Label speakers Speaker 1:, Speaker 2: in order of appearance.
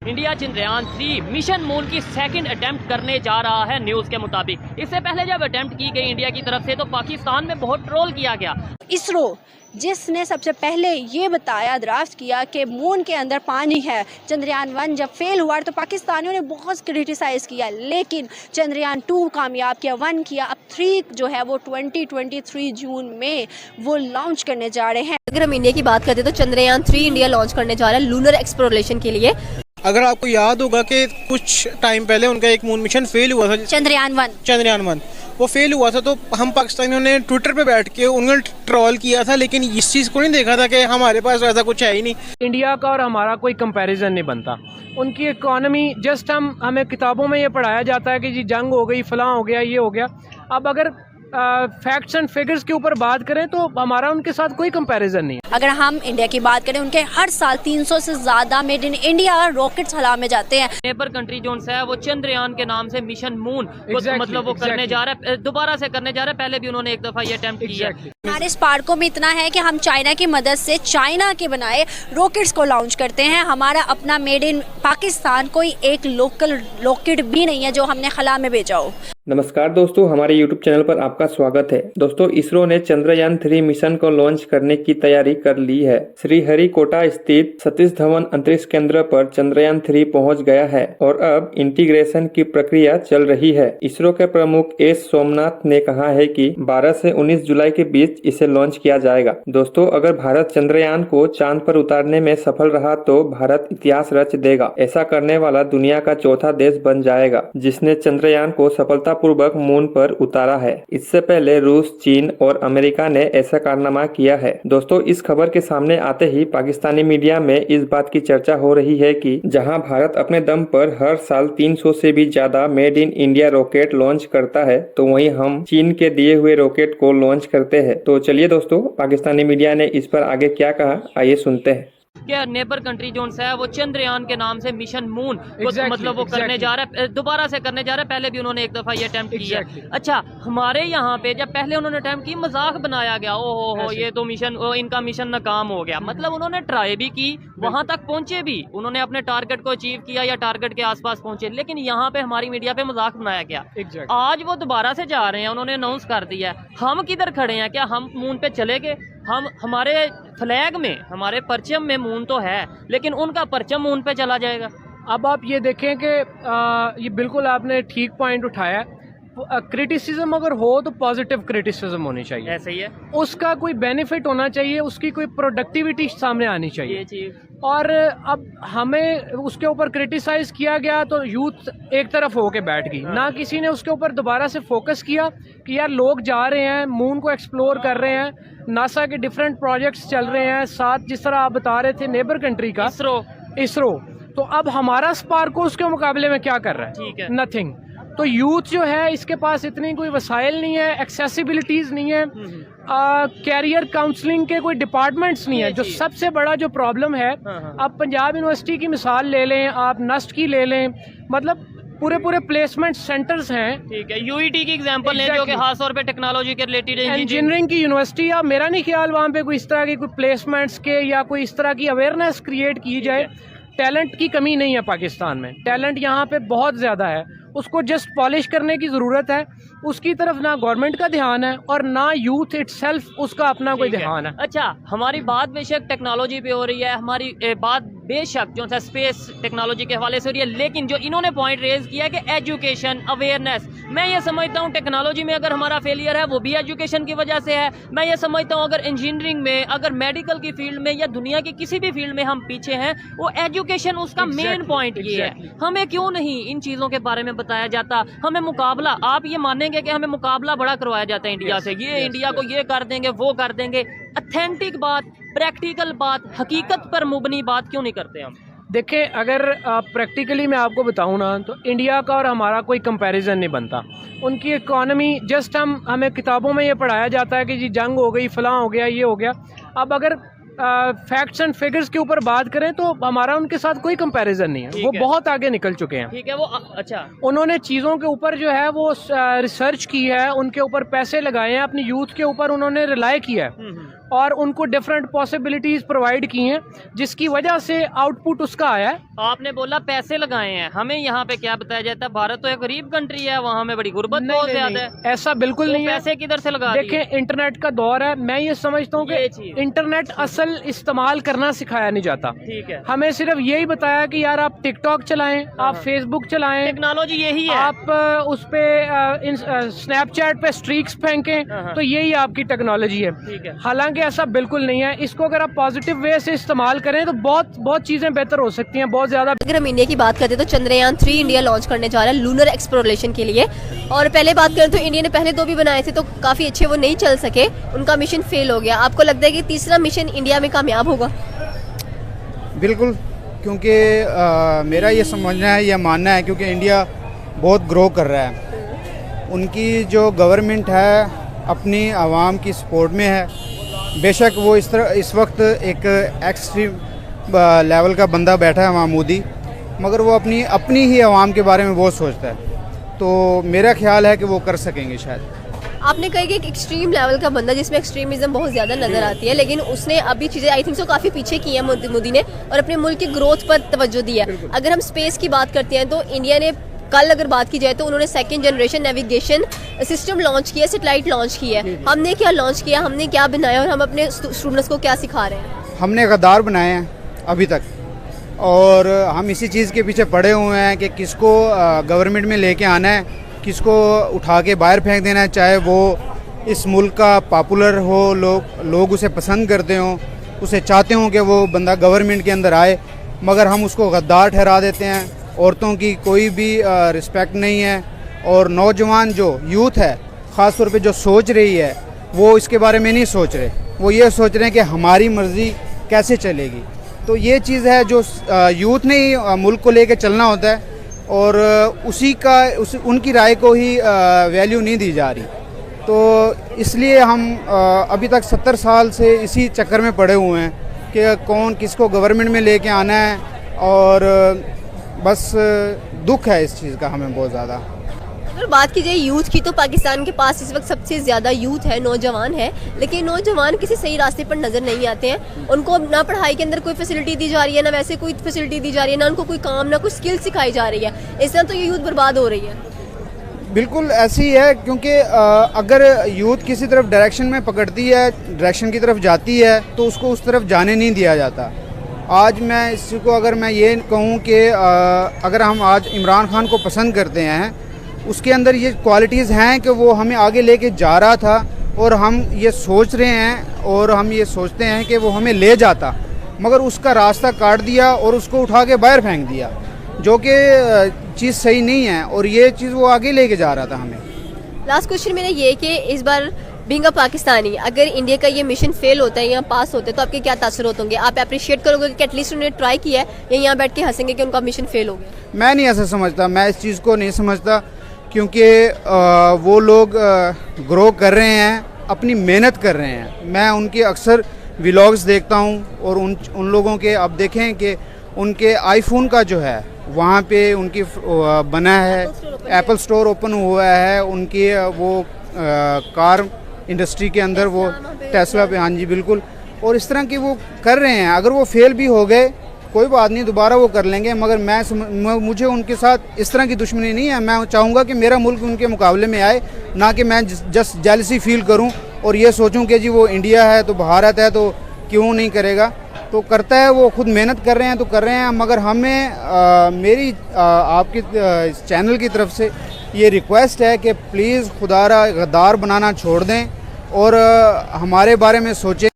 Speaker 1: India Chandrayaan-3 mission moon की second attempt करने जा रहा है न्यूज़ के मुताबिक। इससे पहले जब अटेम्प्ट की गई इंडिया की तरफ से तो पाकिस्तान में बहुत ट्रोल किया गया।
Speaker 2: इसरो जिसने सबसे पहले ये बताया, ड्राफ्ट किया कि मून के अंदर पानी है, चंद्रयान-1 जब फेल हुआ तो पाकिस्तानियों ने बहुत क्रिटिसाइज़ किया, लेकिन चंद्रयान-2 कामयाब किया, 1 किया, अब 3 जो है वो 2023 जून में वो लॉन्च करने जा रहे हैं।
Speaker 3: अगर हम इंडिया की बात करते हैं तो चंद्रयान-3 इंडिया लॉन्च करने जा रहा है लूनर एक्सप्लोरेशन के लिए।
Speaker 4: अगर आपको याद होगा कि कुछ टाइम पहले उनका एक मून मिशन फेल हुआ था, चंद्रयान-1 वो फेल हुआ था, तो हम पाकिस्तानियों ने ट्विटर पे बैठ के उन्हें ट्रोल किया था, लेकिन इस चीज़ को नहीं देखा था कि हमारे पास ऐसा कुछ है ही नहीं।
Speaker 5: इंडिया का और हमारा कोई कंपैरिजन नहीं बनता। उनकी इकॉनमी जस्ट हमें किताबों में ये पढ़ाया जाता है कि जी जंग हो गई, फलां हो गया, ये हो गया। अब अगर फैक्ट्स एंड फिगर्स के ऊपर बात करें तो हमारा उनके साथ कोई कंपैरिजन नहीं है।
Speaker 2: अगर हम इंडिया की बात करें, उनके हर साल 300 से ज़्यादा मेड इन इंडिया रॉकेट्स हवा में जाते हैं।
Speaker 1: नेबर कंट्री जो है वो चंद्रयान के नाम से मिशन मून मतलब वो करने जा रहा है, दोबारा से करने जा रहा है। पहले भी उन्होंने एक दफ़ा ये अटेम्प्ट किया।
Speaker 2: हमारे स्पार्को में इतना है कि हम चाइना की मदद से चाइना के बनाए रॉकेट्स को लॉन्च करते हैं। हमारा अपना मेड इन पाकिस्तान कोई एक लोकल रॉकेट भी नहीं है जो हमने खला में भेजा हो।
Speaker 6: नमस्कार दोस्तों, हमारे YouTube चैनल पर आपका स्वागत है। दोस्तों, इसरो ने चंद्रयान-3 मिशन को लॉन्च करने की तैयारी कर ली है। श्रीहरिकोटा स्थित सतीश धवन अंतरिक्ष केंद्र पर चंद्रयान-3 पहुंच गया है और अब इंटीग्रेशन की प्रक्रिया चल रही है। इसरो के प्रमुख एस सोमनाथ ने कहा है कि 12 से 19 जुलाई के बीच इसे लॉन्च किया जाएगा। दोस्तों, अगर भारत चंद्रयान को चांद पर उतारने में सफल रहा तो भारत इतिहास रच देगा। ऐसा करने वाला दुनिया का चौथा देश बन जाएगा जिसने चंद्रयान को सफलता पूर्वक मून पर उतारा है। इससे पहले रूस, चीन और अमेरिका ने ऐसा कारनामा किया है। दोस्तों, इस खबर के सामने आते ही पाकिस्तानी मीडिया में इस बात की चर्चा हो रही है कि जहां भारत अपने दम पर हर साल 300 से भी ज्यादा made in India rocket launch करता है, तो वहीं हम चीन के दिए हुए रॉकेट को लॉन्च करते हैं। तो चलिए दोस्तों, पाकिस्तानी मीडिया ने इस पर आगे क्या कहा, आइए सुनते हैं।
Speaker 1: क्या नेबर कंट्री जो है वो चंद्रयान के नाम से मिशन मून मतलब वो करने जा रहा है, दोबारा से करने जा रहा है। पहले भी उन्होंने एक दफा ये अटेम्प्ट किया। अच्छा, हमारे यहाँ पे जब पहले उन्होंने अटेम्प्ट की, मजाक बनाया गया, ओहो ये तो मिशन, इनका मिशन नाकाम हो गया। मतलब उन्होंने ट्राई भी की, वहां तक पहुंचे भी, उन्होंने अपने टारगेट को अचीव किया या टारगेट के आसपास पहुंचे, लेकिन यहाँ पे हमारी मीडिया पे मजाक बनाया गया। आज वो दोबारा से जा रहे हैं, उन्होंने अनाउंस कर दिया है। हम किधर खड़े हैं? क्या हम मून पे चले गए? हम हमारे फ्लैग में, हमारे परचम में मून तो है, लेकिन उनका परचम मून पे चला जाएगा।
Speaker 5: अब आप ये देखें कि ये बिल्कुल आपने ठीक पॉइंट उठाया। क्रिटिसिज्म अगर हो तो पॉजिटिव क्रिटिसिज्म होनी चाहिए,
Speaker 1: ऐसे ही है।
Speaker 5: उसका कोई बेनिफिट होना चाहिए, उसकी कोई प्रोडक्टिविटी सामने आनी चाहिए।
Speaker 1: ये चीज
Speaker 5: और अब हमें उसके ऊपर क्रिटिसाइज किया गया तो यूथ एक तरफ होके बैठ गई, ना किसी ने उसके ऊपर दोबारा से फोकस किया कि यार लोग जा रहे हैं, मून को एक्सप्लोर कर रहे हैं, नासा के डिफरेंट प्रोजेक्ट्स चल रहे हैं, साथ जिस तरह आप बता रहे थे नेबर कंट्री का इसरो। तो अब हमारा स्पार्को उसके मुकाबले में क्या कर रहा है?
Speaker 1: ठीक है,
Speaker 5: नथिंग। तो यूथ जो है इसके पास इतनी कोई वसाइल नहीं है, एक्सेसिबिलिटीज़ नहीं है, कैरियर काउंसलिंग के कोई डिपार्टमेंट्स नहीं है, जो सबसे बड़ा जो प्रॉब्लम है। आप पंजाब यूनिवर्सिटी की मिसाल ले लें, आप नस्ट की ले लें, मतलब पूरे प्लेसमेंट सेंटर्स हैं।
Speaker 1: ठीक है, यूईटी की एग्जांपल लें जो कि खास तौर पे टेक्नोलॉजी के रिलेटेड
Speaker 5: इंजीनियरिंग की यूनिवर्सिटी। अब मेरा नहीं ख्याल वहाँ पे कोई इस तरह के कोई प्लेसमेंट्स के या कोई इस तरह की अवेयरनेस क्रिएट की जाए। टैलेंट की कमी नहीं है पाकिस्तान में, टैलेंट यहाँ पे बहुत ज़्यादा है, उसको जस्ट पॉलिश करने की ज़रूरत है। उसकी तरफ ना गवर्नमेंट का ध्यान है और ना यूथ इटसेल्फ उसका अपना कोई ध्यान है।
Speaker 1: अच्छा, हमारी बात बेशक टेक्नोलॉजी पे हो रही है, हमारी बात बेशक जो है स्पेस टेक्नोलॉजी के हवाले से हो रही है, लेकिन जो इन्होंने पॉइंट रेज किया है कि एजुकेशन, अवेयरनेस, मैं ये समझता हूँ टेक्नोलॉजी में अगर हमारा फेलियर है वो भी एजुकेशन की वजह से है। मैं ये समझता हूँ अगर इंजीनियरिंग में, अगर मेडिकल की फील्ड में या दुनिया की किसी भी फील्ड में हम पीछे हैं, वो एजुकेशन उसका मेन पॉइंट ये है। हमें क्यों नहीं इन चीज़ों के बारे में बताया जाता? हमें मुकाबला, आप ये मानेंगे कि हमें मुकाबला बड़ा करवाया जाता है इंडिया से, ये इंडिया को ये कर देंगे, वो कर देंगे। ऑथेंटिक बात, प्रैक्टिकल बात, हकीकत पर मुबनी बात क्यों नहीं करते हम?
Speaker 5: देखें, अगर प्रैक्टिकली मैं आपको बताऊं ना, तो इंडिया का और हमारा कोई कंपैरिजन नहीं बनता। उनकी इकॉनमी जस्ट हमें किताबों में ये पढ़ाया जाता है कि जी जंग हो गई, फलां हो गया, ये हो गया। अब अगर फैक्ट्स एंड फिगर्स के ऊपर बात करें तो हमारा उनके साथ कोई कंपैरिजन नहीं है। वो बहुत आगे निकल चुके हैं।
Speaker 1: ठीक है, वो अच्छा,
Speaker 5: उन्होंने चीज़ों के ऊपर जो है वो रिसर्च की है, उनके ऊपर पैसे लगाए हैं, अपनी यूथ के ऊपर उन्होंने रिलाई किया है और उनको डिफरेंट पॉसिबिलिटीज प्रोवाइड की हैं, जिसकी वजह से आउटपुट उसका आया है।
Speaker 1: आपने बोला पैसे लगाए हैं, हमें यहाँ पे क्या बताया जाता है, भारत तो एक गरीब कंट्री है, वहाँ में बड़ी गुर्बत बहुत ज्यादा है।
Speaker 5: ऐसा बिल्कुल नहीं है।
Speaker 1: पैसे किधर से लगा
Speaker 5: देखें, इंटरनेट का दौर है। मैं ये समझता हूँ कि इंटरनेट असल इस्तेमाल करना सिखाया नहीं जाता।
Speaker 1: ठीक है,
Speaker 5: हमें सिर्फ यही बताया कि यार आप टिकटॉक चलाएं, आप फेसबुक चलाएं,
Speaker 1: टेक्नोलॉजी यही है,
Speaker 5: आप उस पे स्नैपचैट पे स्ट्रीक्स फेंकें, तो यही आपकी टेक्नोलॉजी है।
Speaker 1: ठीक है,
Speaker 5: हालांकि ऐसा बिल्कुल नहीं है। इसको अगर आप पॉजिटिव वे से इस्तेमाल करें तो बहुत चीजें बेहतर हो सकती हैं, बहुत ज्यादा।
Speaker 3: अगर हम इंडिया की बात करते हैं तो चंद्रयान 3 इंडिया लॉन्च करने जा रहा है लूनर एक्सप्लोरेशन के लिए। और पहले बात करें तो इंडिया ने पहले 2 भी बनाए थे तो काफी अच्छे वो नहीं चल सके, उनका मिशन फेल हो गया। आपको लगता है कि तीसरा मिशन इंडिया में कामयाब होगा?
Speaker 7: बिल्कुल, क्योंकि मेरा ये समझना है, यह मानना है, क्योंकि इंडिया बहुत ग्रो कर रहा है। उनकी जो गवर्नमेंट है अपनी आवाम की सपोर्ट में है। बेशक वो इस वक्त एक एक्सट्रीम लेवल का बंदा बैठा है वहाँ, मोदी, मगर वो अपनी ही आवाम के बारे में बहुत सोचता है। तो मेरा ख्याल है कि वो कर सकेंगे शायद।
Speaker 3: आपने कहा कि एक एक्सट्रीम लेवल का बंदा जिसमें एक्सट्रीमिज्म बहुत ज़्यादा नजर आती है, लेकिन उसने अभी चीज़ें आई थिंक सो काफ़ी पीछे की हैं मोदी ने और अपने मुल्क की ग्रोथ पर तवज्जो दी है। अगर हम स्पेस की बात करते हैं तो इंडिया ने कल अगर बात की जाए तो उन्होंने 2nd generation navigation system launch किया, सैटेलाइट लॉन्च किया है। हमने क्या लॉन्च किया, हमने क्या बनाया और हम अपने स्टूडेंट्स को क्या सिखा रहे हैं?
Speaker 7: हमने गद्दार बनाए हैं अभी तक, और हम इसी चीज़ के पीछे पड़े हुए हैं कि किसको गवर्नमेंट में लेके आना है, किसको उठा के बाहर फेंक देना है, चाहे वो इस मुल्क का पॉपुलर हो, लोग उसे पसंद करते हों, उसे चाहते हों कि वो बंदा गवर्नमेंट के अंदर आए, मगर हम उसको गद्दार ठहरा देते हैं। औरतों की कोई भी रिस्पेक्ट नहीं है, और नौजवान जो यूथ है ख़ास तौर पे जो सोच रही है वो इसके बारे में नहीं सोच रहे। वो ये सोच रहे हैं कि हमारी मर्ज़ी कैसे चलेगी। तो ये चीज़ है जो यूथ ने ही मुल्क को लेकर चलना होता है, और उनकी राय को ही वैल्यू नहीं दी जा रही। तो इसलिए हम अभी तक 70 साल से इसी चक्कर में पड़े हुए हैं कि कौन किसको गवर्नमेंट में लेके आना है, और बस दुख है इस चीज़ का हमें बहुत ज़्यादा।
Speaker 3: अगर बात की जाए यूथ की तो पाकिस्तान के पास इस वक्त सबसे ज़्यादा यूथ है, नौजवान है, लेकिन नौजवान किसी सही रास्ते पर नज़र नहीं आते हैं। उनको ना पढ़ाई के अंदर कोई फैसिलिटी दी जा रही है, ना वैसे कोई फैसिलिटी दी जा रही है, ना उनको कोई काम, ना कोई स्किल सिखाई जा रही है। इस तरह तो ये यूथ बर्बाद हो रही है।
Speaker 7: बिल्कुल ऐसी है, क्योंकि अगर यूथ किसी तरफ डायरेक्शन में पकड़ती है, डायरेक्शन की तरफ जाती है, तो उसको उस तरफ जाने नहीं दिया जाता। आज मैं इसको अगर मैं ये कहूँ कि अगर हम आज इमरान खान को पसंद करते हैं, उसके अंदर ये क्वालिटीज़ हैं कि वो हमें आगे लेके जा रहा था, और हम ये सोच रहे हैं और हम ये सोचते हैं कि वो हमें ले जाता, मगर उसका रास्ता काट दिया और उसको उठा के बाहर फेंक दिया, जो कि चीज़ सही नहीं है, और ये चीज़ वो आगे लेके जा रहा था हमें।
Speaker 3: लास्ट क्वेश्चन मेरा ये कि इस बार बीइंग अ पाकिस्तानी, अगर इंडिया का ये मिशन फेल होता है या पास होता है तो आपके क्या तासुरात होंगे? आप अप्रिशिएट करोगे कि एटलीस्ट उन्होंने ट्राई किया है, या यहाँ बैठ के हंसेंगे कि उनका मिशन फेल हो गया?
Speaker 7: मैं नहीं ऐसा समझता, मैं इस चीज़ को नहीं समझता, क्योंकि वो लोग ग्रो कर रहे हैं, अपनी मेहनत कर रहे हैं। मैं उनके अक्सर व्लॉग्स देखता हूँ, और उन लोगों के आप देखें कि उनके आईफोन का जो है वहाँ पे उनकी बना है, एप्पल स्टोर ओपन हुआ है, उनकी वो कार इंडस्ट्री के अंदर वो टेस्ला पे, हाँ जी बिल्कुल, और इस तरह की वो कर रहे हैं। अगर वो फेल भी हो गए कोई बात नहीं, दोबारा वो कर लेंगे, मगर मुझे उनके साथ इस तरह की दुश्मनी नहीं है। मैं चाहूँगा कि मेरा मुल्क उनके मुकाबले में आए, ना कि मैं जस्ट जेलसी फील करूँ और ये सोचूं कि जी वो इंडिया है तो भारत है तो क्यों नहीं करेगा। तो करता है, वो खुद मेहनत कर रहे हैं तो कर रहे हैं, मगर हमें मेरी आपके चैनल की तरफ से ये रिक्वेस्ट है कि प्लीज़ खुदारा गद्दार बनाना छोड़ दें और हमारे बारे में सोचें।